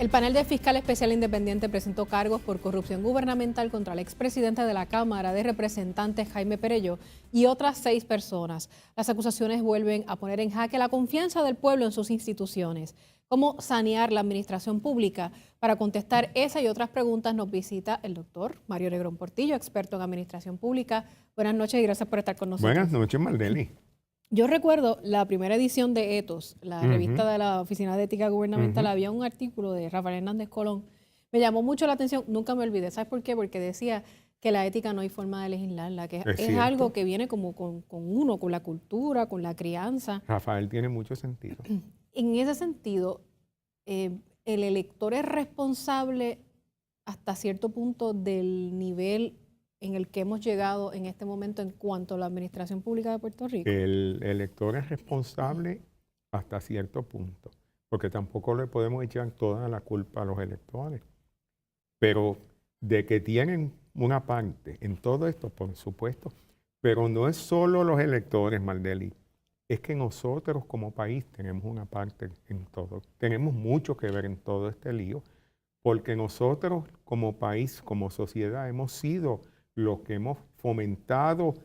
El panel de fiscal especial independiente presentó cargos por corrupción gubernamental contra el expresidente de la Cámara de Representantes, Jaime Perelló, y otras 6 personas. Las acusaciones vuelven a poner en jaque la confianza del pueblo en sus instituciones. ¿Cómo sanear la administración pública? Para contestar esa y otras preguntas nos visita el doctor Mario Negrón Portillo, experto en administración pública. Buenas noches y gracias por estar con nosotros. Buenas noches, Maldeli. Yo recuerdo la primera edición de Ethos, la revista de la Oficina de Ética Gubernamental, había un artículo de Rafael Hernández Colón. Me llamó mucho la atención, nunca me olvidé. ¿Sabes por qué? Porque decía que la ética no hay forma de legislarla, que es algo que viene como con uno, con la cultura, con la crianza. Rafael tiene mucho sentido. En ese sentido, el elector es responsable hasta cierto punto del nivel en el que hemos llegado en este momento en cuanto a la administración pública de Puerto Rico. El elector es responsable hasta cierto punto, porque tampoco le podemos echar toda la culpa a los electores. Pero de que tienen una parte en todo esto, por supuesto, pero no es solo los electores, Maldeli, es que nosotros como país tenemos una parte en todo. Tenemos mucho que ver en todo este lío, porque nosotros como país, como sociedad, hemos sido los que hemos fomentado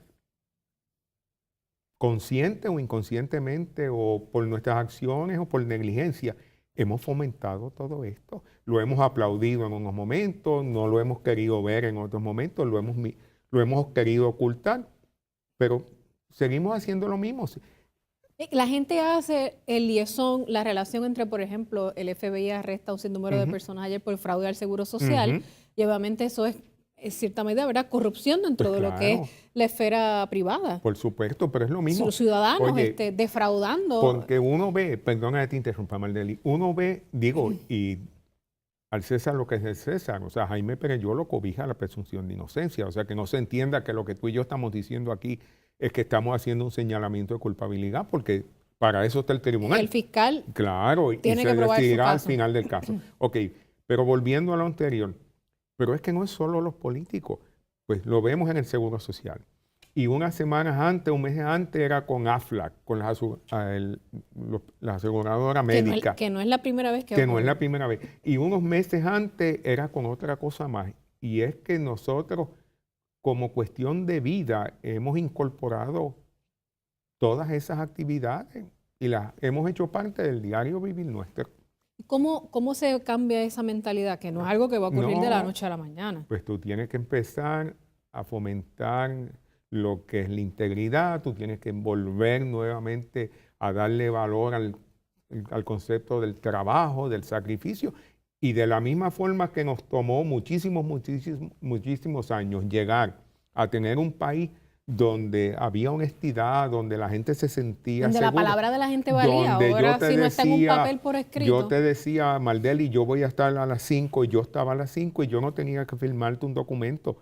consciente o inconscientemente o por nuestras acciones o por negligencia, hemos fomentado todo esto. Lo hemos aplaudido en unos momentos, no lo hemos querido ver en otros momentos, lo hemos querido ocultar, pero seguimos haciendo lo mismo. La gente hace el liaison, la relación entre, por ejemplo, el FBI arresta a un sinnúmero de personas ayer por fraude al Seguro Social, y obviamente eso es cierta medida, ¿verdad? Corrupción dentro de lo que es la esfera privada. Por supuesto, pero es lo mismo. Los ciudadanos defraudando. Porque uno ve, perdona que te interrumpa, Maldeli, uno ve, digo, y al César lo que es del César, o sea, Jaime Perelló lo cobija la presunción de inocencia, o sea, que no se entienda que lo que tú y yo estamos diciendo aquí es que estamos haciendo un señalamiento de culpabilidad, porque para eso está el tribunal. El fiscal claro, tiene y que se probar decidirá al su caso. final del caso. Ok, pero volviendo a lo anterior, pero es que no es solo los políticos, pues lo vemos en el Seguro Social. Y unas semanas antes, un mes antes, era con AFLAC, con la aseguradora médica. Que no es la primera vez que no es la primera vez. Y unos meses antes era con otra cosa más. Y es que nosotros, como cuestión de vida, hemos incorporado todas esas actividades y las hemos hecho parte del diario vivir nuestro. ¿Cómo se cambia esa mentalidad? Que no es algo que va a ocurrir de la noche a la mañana. Pues tú tienes que empezar a fomentar lo que es la integridad, tú tienes que volver nuevamente a darle valor al concepto del trabajo, del sacrificio, y de la misma forma que nos tomó muchísimos años llegar a tener un país donde había honestidad, donde la gente se sentía donde segura, la palabra de la gente valía. Ahora si no está en un papel por escrito. Yo te decía, Maldeli, yo voy a estar a las 5 y yo estaba a las 5 y yo no tenía que firmarte un documento.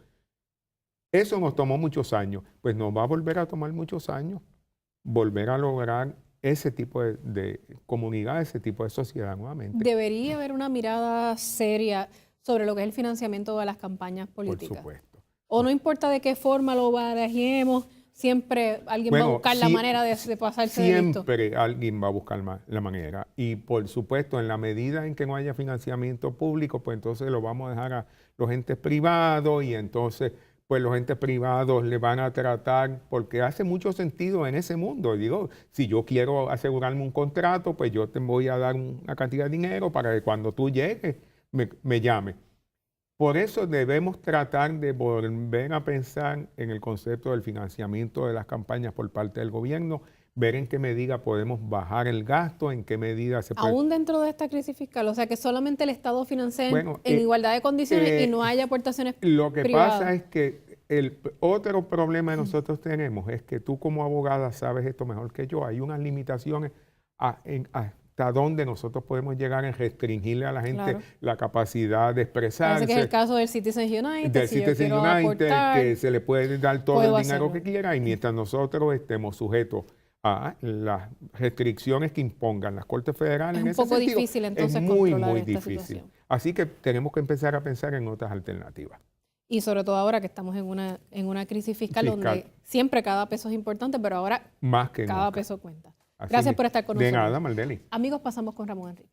Eso nos tomó muchos años. Pues nos va a volver a tomar muchos años volver a lograr ese tipo de comunidad, ese tipo de sociedad nuevamente. Debería haber una mirada seria sobre lo que es el financiamiento de las campañas políticas. Por supuesto. O no importa de qué forma lo barajemos, siempre alguien va a buscar la manera de pasarse de esto. Siempre alguien va a buscar la manera. Y por supuesto, en la medida en que no haya financiamiento público, pues entonces lo vamos a dejar a los entes privados y entonces pues los entes privados le van a tratar, porque hace mucho sentido en ese mundo. Digo, si yo quiero asegurarme un contrato, pues yo te voy a dar una cantidad de dinero para que cuando tú llegues me llames. Por eso debemos tratar de volver a pensar en el concepto del financiamiento de las campañas por parte del gobierno, ver en qué medida podemos bajar el gasto, en qué medida se puede... Aún dentro de esta crisis fiscal, o sea que solamente el Estado financie en igualdad de condiciones y no haya aportaciones Lo que privadas. pasa es que el otro problema que nosotros tenemos es que tú como abogada sabes esto mejor que yo, hay unas limitaciones hasta dónde nosotros podemos llegar en restringirle a la gente la capacidad de expresarse. Parece que es el caso del Citizens United, del Citizens United, que se le puede dar todo el dinero que quiera y mientras nosotros estemos sujetos a las restricciones que impongan las Cortes Federales. Es un poco difícil entonces controlar esta situación. Así que tenemos que empezar a pensar en otras alternativas. Y sobre todo ahora que estamos en una crisis fiscal donde siempre cada peso es importante, pero ahora más que cada nunca. peso cuenta. Gracias por estar con nosotros. De nada, Maldeli. Amigos, pasamos con Ramón Enrique.